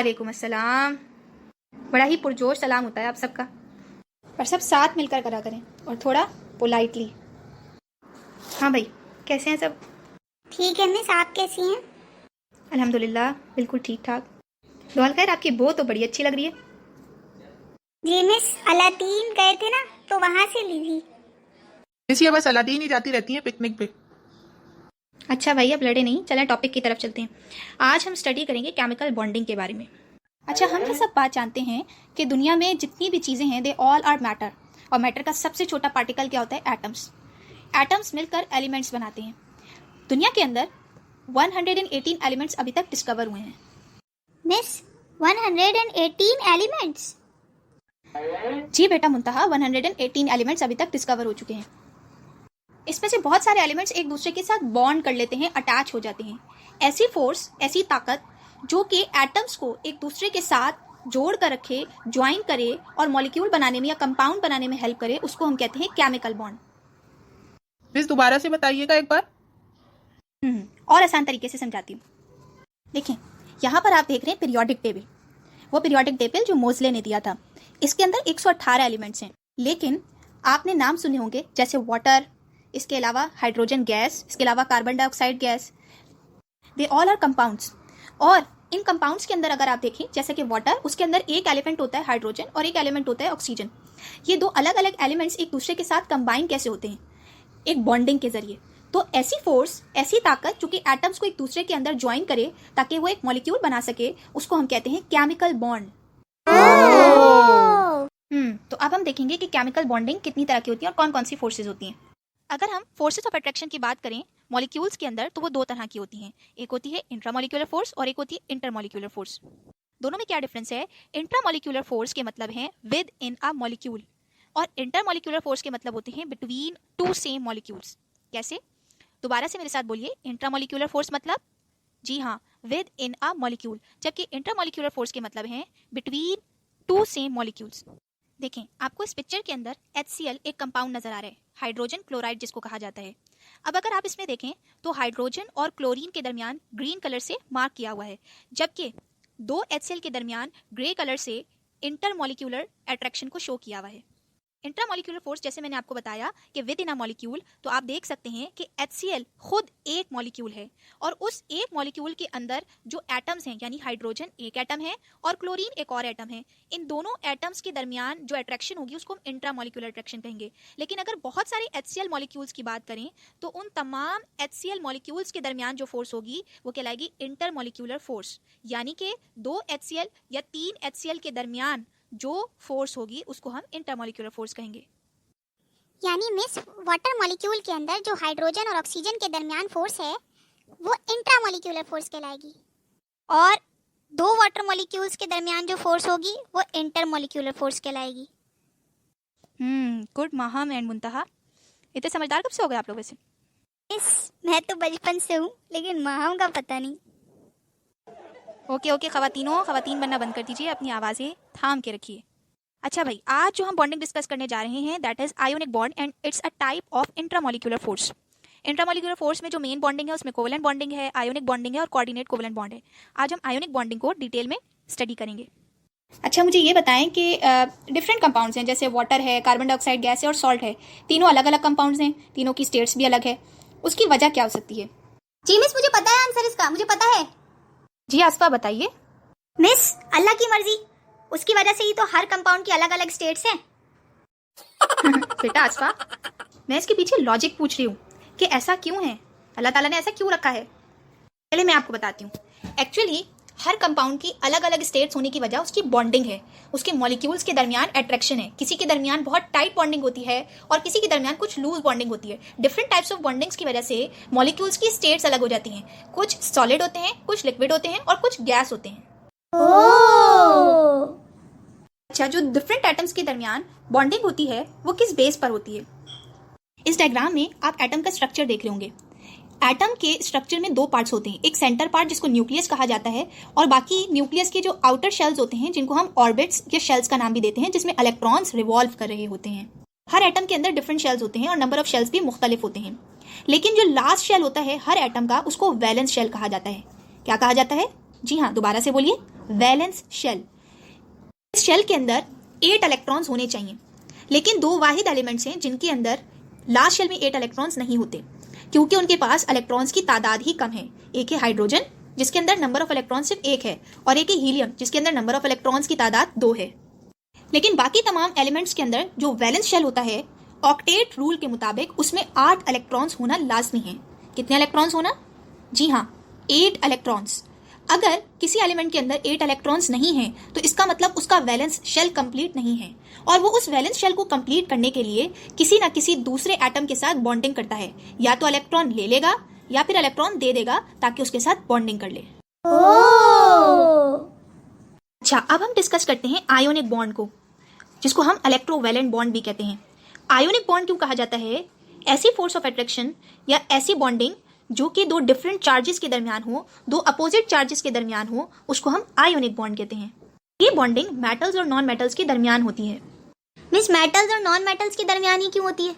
वालेकुम अस्सलाम। बड़ा ही पुरजोर सलाम होता है आप सबका, पर सब साथ मिलकर करा करें और थोड़ा पोलाइटली। हाँ भाई, कैसे हैं सब? ठीक है मिस, आप कैसी हैं? अल्हम्दुलिल्लाह बिल्कुल ठीक ठाक। दुआ खैर, आपकी बो तो बड़ी अच्छी लग रही है। जी मिस, अलादीन गए थे ना तो वहां से ली थी। मिस ये बस अलादीन ही जाती रहती हैं पिकनिक पे। अच्छा भाई, अब लड़े नहीं, चलें टॉपिक की तरफ चलते हैं। आज हम स्टडी करेंगे केमिकल बॉन्डिंग के बारे में। अच्छा, हम ये सब बात जानते हैं कि दुनिया में जितनी भी चीज़ें हैं दे ऑल आर मैटर, और मैटर का सबसे छोटा पार्टिकल क्या होता है? एटम्स। एटम्स मिलकर एलिमेंट्स बनाते हैं। दुनिया के अंदर 118 एलिमेंट्स अभी तक डिस्कवर हुए हैं। Miss 118 elements? जी बेटा मुंतहा, 118 एलिमेंट्स अभी तक डिस्कवर हो चुके हैं। इसमें से बहुत सारे एलिमेंट्स एक दूसरे के साथ बॉन्ड कर लेते हैं, अटैच हो जाते हैं। ऐसी फोर्स, ऐसी ताकत जो कि एटम्स को एक दूसरे के साथ जोड़ कर रखे, ज्वाइन करे और मॉलिक्यूल बनाने में या कंपाउंड बनाने में हेल्प करे, उसको हम कहते हैं केमिकल बॉन्ड। मिस दोबारा से बताइएगा एक बार। और आसान तरीके से समझाती हूँ। देखें, यहाँ पर आप देख रहे हैं पीरियोडिक टेबल। वो पीरियोडिक टेबल जो मोज़ले ने दिया था, इसके अंदर 118 एलिमेंट्स हैं। लेकिन आपने नाम सुने होंगे जैसे वाटर, इसके अलावा हाइड्रोजन गैस, इसके अलावा carbon dioxide gas. They all are compounds. और इन कंपाउंड्स के अंदर अगर आप देखें, जैसे कि वाटर, उसके अंदर एक एलिमेंट होता है हाइड्रोजन और एक एलिमेंट होता है ऑक्सीजन। ये दो अलग अलग एलिमेंट्स एक दूसरे के साथ कंबाइन कैसे होते हैं? एक बॉन्डिंग के जरिए। तो ऐसी फोर्स, ऐसी ताकत जो कि एटम्स को एक दूसरे के अंदर ज्वाइन करे ताकि वो एक मॉलिक्यूल बना सके, उसको हम कहते हैं केमिकल बॉन्ड। तो अब हम देखेंगे कि केमिकल बॉन्डिंग कितनी तरह की होती है और कौन कौन सी फोर्सेज होती हैं। अगर हम फोर्सेस ऑफ अट्रैक्शन की बात करें मॉलिक्यूल्स के अंदर, तो वो दो तरह की होती हैं। एक होती है इंट्रामॉलिक्यूलर फोर्स और एक होती है इंटरमॉलिक्यूलर फोर्स। दोनों में क्या डिफरेंस है? इंट्रामॉलिक्यूलर फोर्स के मतलब है विद इन अ मॉलिक्यूल, और इंटरमॉलिक्यूलर फोर्स के मतलब होते हैं बिटवीन टू सेम मॉलिक्यूल्स। कैसे? दोबारा से मेरे साथ बोलिए। इंट्रामॉलिक्यूलर फोर्स मतलब, जी हाँ, विद इन अ मॉलिक्यूल, जबकि इंटरमॉलिक्यूलर फोर्स के मतलब है बिटवीन टू सेम मॉलिक्यूल्स। देखें, आपको इस पिक्चर के अंदर HCl एक कंपाउंड नजर आ रहा है, हाइड्रोजन क्लोराइड जिसको कहा जाता है। अब अगर आप इसमें देखें तो हाइड्रोजन और क्लोरीन के दरमियान ग्रीन कलर से मार्क किया हुआ है, जबकि दो HCl के दरमियान ग्रे कलर से इंटरमॉलिक्यूलर अट्रैक्शन को शो किया हुआ है। इंट्रामॉलिक्यूलर फोर्स, जैसे मैंने आपको बताया कि विद इन अ मॉलिक्यूल, तो आप देख सकते हैं कि HCl खुद एक मॉलिक्यूल है, और उस एक मॉलिक्यूल के अंदर जो एटम्स हैं, यानी हाइड्रोजन एक एटम है और क्लोरीन एक और एटम है, इन दोनों एटम्स के दरमियान जो अट्रैक्शन होगी उसको हम इंट्रामॉलिक्यूलर अट्रैक्शन कहेंगे। लेकिन अगर बहुत सारे HCl मॉलिक्यूल्स की बात करें तो उन तमाम HCl मॉलिक्यूल्स के दरमियान जो फोर्स होगी वो कहलाएगी इंटरमॉलिक्यूलर फोर्स। यानी कि दो HCl या तीन HCl के दरमियान जो फोर्स होगी उसको हम इंटरमॉलिक्यूलर फोर्स कहेंगे। यानी मिस, वाटर मॉलिक्यूल के अंदर जो हाइड्रोजन और ऑक्सीजन के दरमियान फोर्स है वो इंट्रामॉलिक्यूलर फोर्स कहलाएगी, और दो वाटर मॉलिक्यूल्स के दरमियान जो फोर्स होगी वो इंटरमॉलिक्यूलर फोर्स कहलाएगी। Good Maham and Muntaha. इतने समझदार कब से हो गए आप लोग वैसे? मिस मैं तो बचपन से हूँ, लेकिन माहम का पता नहीं। ओके खवातीन बनना बंद कर दीजिए, अपनी आवाज़ें थाम के रखिए। अच्छा भाई, आज जो हम बॉन्डिंग डिस्कस करने जा रहे हैं that is ionic bond, and it's a type of intramolecular force. Intramolecular force में जो मेन बॉन्डिंग है उसमें कोवेलेंट बॉन्डिंग है, आयोनिक बॉन्डिंग है और कोऑर्डिनेट कोवेलेंट बॉन्ड है। आज हम आयोनिक बॉन्डिंग को डिटेल में स्टडी करेंगे। अच्छा, मुझे ये बताएं कि डिफरेंट कंपाउंड्स हैं, जैसे वाटर है, कार्बन डाइऑक्साइड गैस है और सॉल्ट है। तीनों अलग अलग कंपाउंड्स हैं, तीनों की स्टेट्स भी अलग है। उसकी वजह क्या हो सकती है? जी मिस, मुझे पता है आंसर इसका, मुझे पता है। जी आसफा बताइए। मिस, अल्लाह की मर्जी, उसकी वजह से ही तो हर कंपाउंड की अलग अलग स्टेट्स हैं। बेटा आसफा, मैं इसके पीछे लॉजिक पूछ रही हूँ कि ऐसा क्यों है, अल्लाह ताला ने ऐसा क्यों रखा है। पहले मैं आपको बताती हूँ। एक्चुअली हर कंपाउंड की अलग अलग स्टेट्स होने की वजह उसकी बॉन्डिंग है, उसके मॉलिक्यूल्स के दरमियान अट्रैक्शन है। किसी के दरमियान बहुत टाइट बॉन्डिंग होती है और किसी के दरमियान कुछ लूज बॉन्डिंग होती है। डिफरेंट टाइप्स ऑफ बॉन्डिंग्स की वजह से मॉलिक्यूल्स की स्टेट्स अलग हो जाती हैं। कुछ सॉलिड होते हैं, कुछ लिक्विड होते हैं और कुछ गैस होते हैं। अच्छा, जो डिफरेंट एटम्स के दरमियान बॉन्डिंग होती है वो किस बेस पर होती है? इस डायग्राम में आप एटम का स्ट्रक्चर देख रहे होंगे। एटम के स्ट्रक्चर में दो पार्ट्स होते हैं, एक सेंटर पार्ट जिसको न्यूक्लियस कहा जाता है, और बाकी न्यूक्लियस के जो आउटर शेल्स होते हैं जिनको हम ऑर्बिट्स या शेल्स का नाम भी देते हैं, जिसमें इलेक्ट्रॉन्स रिवॉल्व कर रहे होते हैं। हर एटम के अंदर डिफरेंट शेल्स होते हैं और नंबर ऑफ शेल्स भी मुख्तलिफ होते हैं। लेकिन जो लास्ट शेल होता है हर एटम का, उसको वैलेंस शेल कहा जाता है। क्या कहा जाता है? जी हाँ, दोबारा से बोलिए, वैलेंस शेल। इस शेल के अंदर 8 इलेक्ट्रॉन्स होने चाहिए, लेकिन दो वाहिद एलिमेंट्स हैं जिनके अंदर लास्ट शेल में 8 इलेक्ट्रॉन्स नहीं होते, क्योंकि उनके पास इलेक्ट्रॉन्स की तादाद ही कम है। एक है हाइड्रोजन, जिसके अंदर नंबर ऑफ इलेक्ट्रॉन सिर्फ 1 है, और एक है हीलियम, जिसके अंदर नंबर ऑफ इलेक्ट्रॉन्स की तादाद 2 है। लेकिन बाकी तमाम एलिमेंट्स के अंदर जो वैलेंस शेल होता है, ऑक्टेट रूल के मुताबिक उसमें 8 इलेक्ट्रॉन्स होना लाजमी है। कितने इलेक्ट्रॉन्स होना? जी हाँ, 8 इलेक्ट्रॉन्स। अगर किसी एलिमेंट के अंदर 8 इलेक्ट्रॉन्स नहीं हैं, तो इसका मतलब उसका वैलेंस शेल कंप्लीट नहीं है, और वो उस वैलेंस शेल को कंप्लीट करने के लिए किसी न किसी दूसरे एटम के साथ बॉन्डिंग करता है। या तो इलेक्ट्रॉन ले लेगा या फिर इलेक्ट्रॉन दे देगा ताकि उसके साथ बॉन्डिंग कर ले। अच्छा, अब हम डिस्कस करते हैं आयोनिक बॉन्ड को, जिसको हम इलेक्ट्रोवैलेंट बॉन्ड भी कहते हैं। आयोनिक बॉन्ड क्यों कहा जाता है? ऐसी फोर्स ऑफ अट्रैक्शन या ऐसी बॉन्डिंग जो कि दो डिफरेंट चार्जेस के दरमियान हो, दो अपोजिट चार्जेस के दरमियान हो, उसको हम आयोनिक बॉन्ड कहते हैं। ये बॉन्डिंग मेटल्स और नॉन मेटल्स के दरमियान होती है। मिस, मेटल्स और नॉन मेटल्स के दरमियान ही क्यों होती है?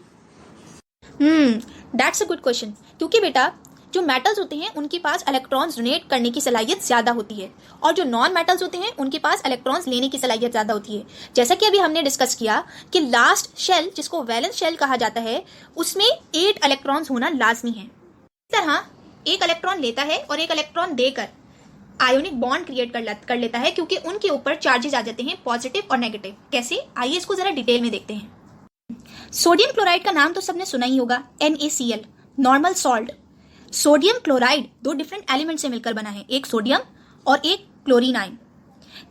That's a good question. क्योंकि बेटा, जो मेटल्स होते हैं उनके पास इलेक्ट्रॉन्स डोनेट करने की सलाहियत ज़्यादा होती है, और जो नॉन मेटल्स होते हैं उनके पास इलेक्ट्रॉन्स लेने की सलाहियत ज़्यादा होती है। जैसा कि अभी हमने डिस्कस किया कि लास्ट शेल, जिसको वैलेंस शेल कहा जाता है, उसमें 8 इलेक्ट्रॉन्स होना लाजमी है। इस तरह एक इलेक्ट्रॉन लेता है और एक इलेक्ट्रॉन देकर आयोनिक बॉन्ड क्रिएट कर लेता है, क्योंकि उनके ऊपर चार्जेस आ जाते हैं पॉजिटिव और नेगेटिव। कैसे? आइए इसको जरा डिटेल में देखते हैं। सोडियम क्लोराइड का नाम तो सबने सुना ही होगा, NaCl, normal salt. Sodium chloride दो डिफरेंट एलिमेंट से मिलकर बना है, एक सोडियम और एक क्लोरीन आयन।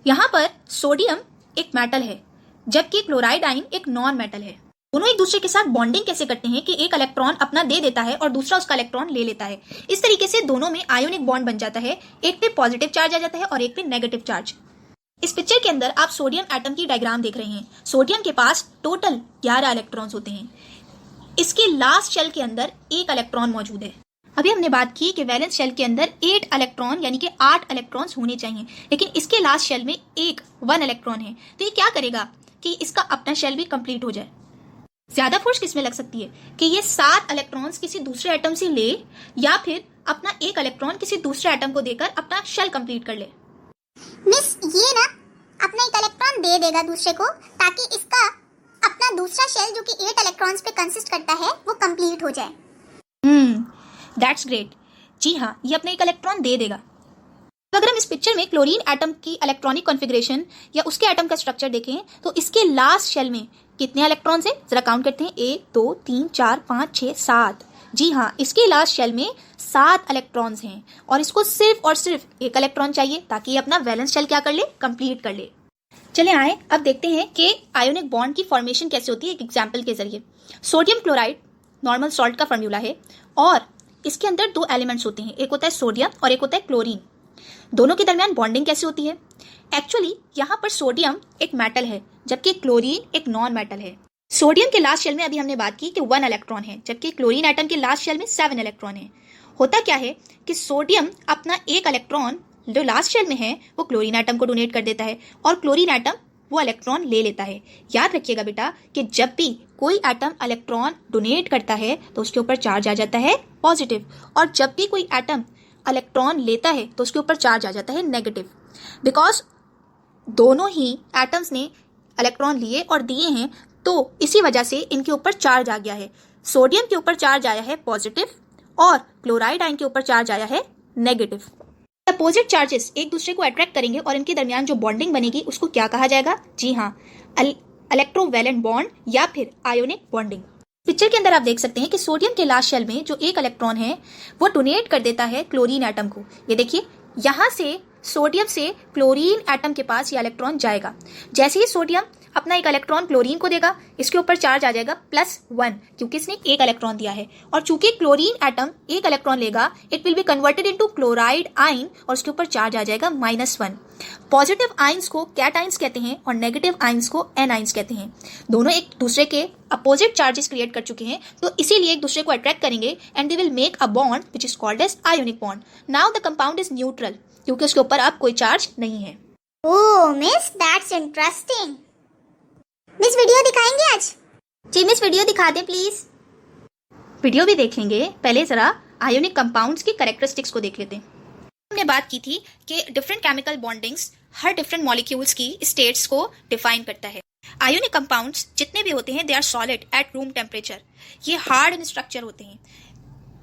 यहाँ पर सोडियम एक मेटल है, जबकि क्लोराइड आयन एक नॉन मेटल है। दोनों एक दूसरे के साथ बॉन्डिंग कैसे करते हैं कि एक इलेक्ट्रॉन अपना दे देता है और दूसरा उसका इलेक्ट्रॉन ले लेता है। इस तरीके से दोनों में आयोनिक बॉन्ड बन जाता है। एक पे पॉजिटिव चार्ज आ जाता है और एक पे नेगेटिव चार्ज। इस पिक्चर के अंदर आप सोडियम एटम की डायग्राम देख रहे हैं। सोडियम के पास टोटल 11 इलेक्ट्रॉन्स होते हैं। इसके लास्ट शेल के अंदर एक इलेक्ट्रॉन मौजूद है। अभी हमने बात की कि वैलेंस शेल के अंदर 8 इलेक्ट्रॉन यानी कि 8 इलेक्ट्रॉन्स होने चाहिए, लेकिन इसके लास्ट शेल में 1 इलेक्ट्रॉन है। तो ये क्या करेगा कि इसका अपना शेल भी कंप्लीट हो जाए। ज्यादा फोर्स किसमें लग सकती है कि ये 7 इलेक्ट्रॉन्स किसी दूसरे एटम से ले, या फिर अपना 1 इलेक्ट्रॉन किसी दूसरे एटम को देकर अपना शेल कंप्लीट कर ले। मिस, ये ना अपना एक इलेक्ट्रॉन दे देगा दूसरे को, ताकि इसका अपना दूसरा शेल जो कि 8 इलेक्ट्रॉन्स पे कंसिस्ट करता है वो कंप्लीट हो जाए। That's great. जी हाँ, ये अपना एक इलेक्ट्रॉन दे देगा। तो अगर हम इस पिक्चर में क्लोरीन एटम की इलेक्ट्रॉनिक कॉन्फ़िगरेशन या उसके एटम का स्ट्रक्चर देखें, तो इसके लास्ट शेल में कितने इलेक्ट्रॉन्स हैं? जरा काउंट करते हैं। 1 2 3 4 5 6 7। जी हाँ, इसके लास्ट शेल में 7 इलेक्ट्रॉन्स हैं, और इसको सिर्फ और सिर्फ एक इलेक्ट्रॉन चाहिए ताकि ये अपना वैलेंस शेल क्या कर ले? कंप्लीट कर ले। चले आए, अब देखते हैं कि आयोनिक बॉन्ड की फॉर्मेशन कैसे होती है एक एग्जाम्पल के जरिए। सोडियम क्लोराइड नॉर्मल सॉल्ट का फॉर्मूला है, और इसके अंदर 2 एलिमेंट्स होते हैं, एक होता है सोडियम और एक होता है क्लोरीन। दोनों के दरमियान बॉन्डिंग कैसे होती है? एक्चुअली यहाँ पर सोडियम एक मेटल है, जबकि क्लोरीन एक नॉन मेटल है। सोडियम के लास्ट शेल में अभी हमने बात की कि 1 इलेक्ट्रॉन है, जबकि क्लोरीन एटम के लास्ट शेल में 7 इलेक्ट्रॉन है। होता क्या है कि सोडियम अपना 1 इलेक्ट्रॉन जो लास्ट शेल में है वो क्लोरीन एटम को डोनेट कर देता है, और क्लोरीन एटम वो इलेक्ट्रॉन ले लेता है। याद रखिएगा बेटा कि जब भी कोई एटम इलेक्ट्रॉन डोनेट करता है तो उसके ऊपर चार्ज आ जाता है पॉजिटिव, और जब भी कोई एटम इलेक्ट्रॉन लेता है तो उसके ऊपर चार्ज आ जाता है नेगेटिव। बिकॉज दोनों ही एटम्स ने इलेक्ट्रॉन लिए और दिए हैं, तो इसी वजह से इनके ऊपर चार्ज आ गया है। सोडियम के ऊपर चार्ज आया है पॉजिटिव, और क्लोराइड आयन के ऊपर चार्ज आया है नेगेटिव। अपोजिट चार्जेस एक दूसरे को अट्रैक्ट करेंगे और इनके दरमियान जो बॉन्डिंग बनेगी उसको क्या कहा जाएगा? जी हाँ, इलेक्ट्रोवैलेंट बॉन्ड या फिर आयोनिक बॉन्डिंग। पिक्चर के अंदर आप देख सकते हैं कि सोडियम के लास्ट शेल में जो 1 इलेक्ट्रॉन है वो डोनेट कर देता है क्लोरीन एटम को। ये देखिए, यहाँ से सोडियम से क्लोरीन एटम के पास ये इलेक्ट्रॉन जाएगा। जैसे ही सोडियम अपना 1 इलेक्ट्रॉन क्लोरीन को देगा, इसके ऊपर चार्ज आ जाएगा +1, क्योंकि इसने 1 इलेक्ट्रॉन दिया है। और चूंकि क्लोरीन एटम 1 इलेक्ट्रॉन लेगा, it will be converted into chloride ion, और उसके ऊपर चार्ज आ जाएगा -1। पॉजिटिव आयंस को कैटायंस कहते हैं और नेगेटिव आयंस को एनायंस कहते हैं। दोनों एक दूसरे के अपोजिट चार्जेस क्रिएट कर चुके हैं, तो इसीलिए एक दूसरे को अट्रैक्ट करेंगे and they will make a bond which is called as ionic bond. Now the compound is neutral, क्योंकि उसके ऊपर अब कोई चार्ज नहीं है। Oh miss, that's interesting. Miss, video दिखाएंगे आज? जी मिस, वीडियो दिखा दें प्लीज। वीडियो भी देख लेंगे, पहले जरा आयोनिक कंपाउंड्स की कैरेक्टरिस्टिक्स को देख लेते हैं। हमने बात की थी कि डिफरेंट केमिकल बॉन्डिंग्स हर डिफरेंट मॉलिक्यूल्स की स्टेट्स को डिफाइन करता है। आयोनिक कंपाउंड्स जितने भी होते हैं they are solid at room temperature. ये हार्ड इन स्ट्रक्चर होते हैं।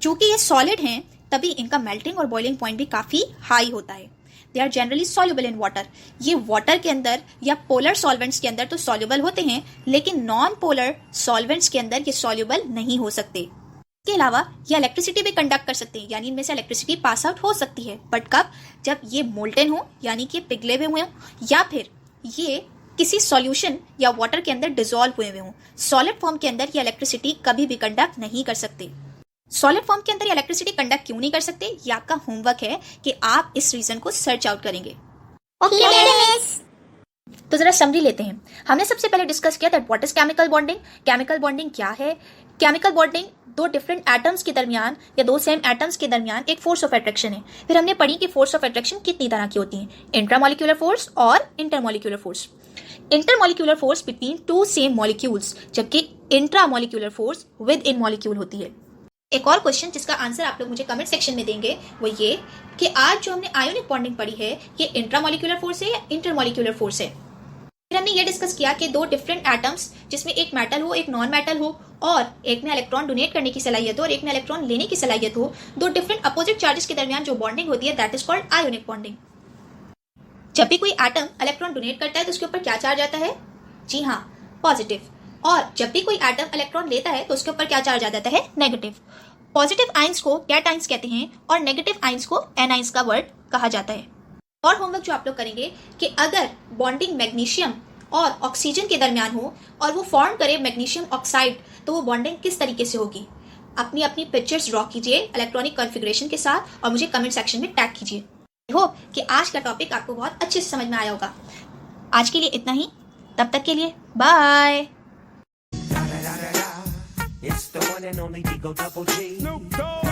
चूंकि ये सॉलिड हैं तभी इनका मेल्टिंग और बॉइलिंग पॉइंट भी काफ़ी हाई होता है। They are generally soluble in water. ये वाटर के अंदर या पोलर सॉल्वेंट्स के अंदर तो सॉल्युबल होते हैं, लेकिन नॉन पोलर सॉल्वेंट्स के अंदर ये सॉल्युबल नहीं हो सकते। इसके अलावा ये इलेक्ट्रिसिटी भी कंडक्ट कर सकते हैं, यानी इनमें से इलेक्ट्रिसिटी पास आउट हो सकती है, बट कब? जब ये मोल्टेन हो, यानी कि पिघले हुए हों, या फिर ये किसी सॉल्यूशन या वाटर के अंदर डिसॉल्व हुए हुए हों। सॉलिड फॉर्म के अंदर ये इलेक्ट्रिसिटी कभी भी कंडक्ट नहीं कर सकते। सॉलिड फॉर्म के अंदर इलेक्ट्रिसिटी कंडक्ट क्यों नहीं कर सकते, ये आपका होमवर्क है कि आप इस रीजन को सर्च आउट करेंगे। Okay miss. तो जरा समरी लेते हैं। हमने सबसे पहले डिस्कस किया that what is chemical bonding. Chemical bonding क्या है? केमिकल बॉन्डिंग दो डिफरेंट एटम्स के दरमियान या दो सेम एटम्स के दरमियान एक फोर्स ऑफ अट्रैक्शन है। फिर हमने पढ़ी कि फोर्स ऑफ अट्रैक्शन कितनी तरह की होती है, इंट्रामॉलिक्यूलर फोर्स और intermolecular force. Intermolecular force between two same molecules, जबकि intramolecular force within molecule होती है। एक और क्वेश्चन जिसका आंसर आप लोग मुझे कमेंट सेक्शन में देंगे वो ये कि आज जो हमने आयोनिक बॉन्डिंग पढ़ी है ये इंट्रामॉलिक्यूलर फोर्स है या इंटरमॉलिक्यूलर फोर्स है। फिर हमने ये डिस्कस किया कि दो डिफरेंट एटम्स जिसमें एक मेटल हो एक नॉन मेटल हो और एक में इलेक्ट्रॉन डोनेट करने की सलाहियत हो और एक में इलेक्ट्रॉन लेने की सलाहियत हो, दो डिफरेंट अपोजिट चार्जेस के दरमियान जो बॉन्डिंग होती है that is called ionic bonding. जब भी कोई एटम इलेक्ट्रॉन डोनेट करता है तो उसके ऊपर क्या चार्ज आता है? जी हाँ, पॉजिटिव। और जब भी कोई एटम इलेक्ट्रॉन लेता है तो उसके ऊपर क्या चार्ज आ जाता है? नेगेटिव। पॉजिटिव आइंस को कैटाइंस कहते हैं और नेगेटिव आइंस को एनाइंस का वर्ड कहा जाता है। और होमवर्क जो आप लोग करेंगे कि अगर बॉन्डिंग मैग्नीशियम और ऑक्सीजन के दरमियान हो और वो फॉर्म करे मैग्नीशियम ऑक्साइड, तो वो बॉन्डिंग किस तरीके से होगी? अपनी अपनी पिक्चर्स ड्रॉ कीजिए इलेक्ट्रॉनिक कॉन्फ़िगरेशन के साथ और मुझे कमेंट सेक्शन में टैग कीजिए। आई होप कि आज का टॉपिक आपको बहुत अच्छे से समझ में आया होगा। आज के लिए इतना ही, तब तक के लिए bye. It's the one and only Digo Double G. Snoop Dogg.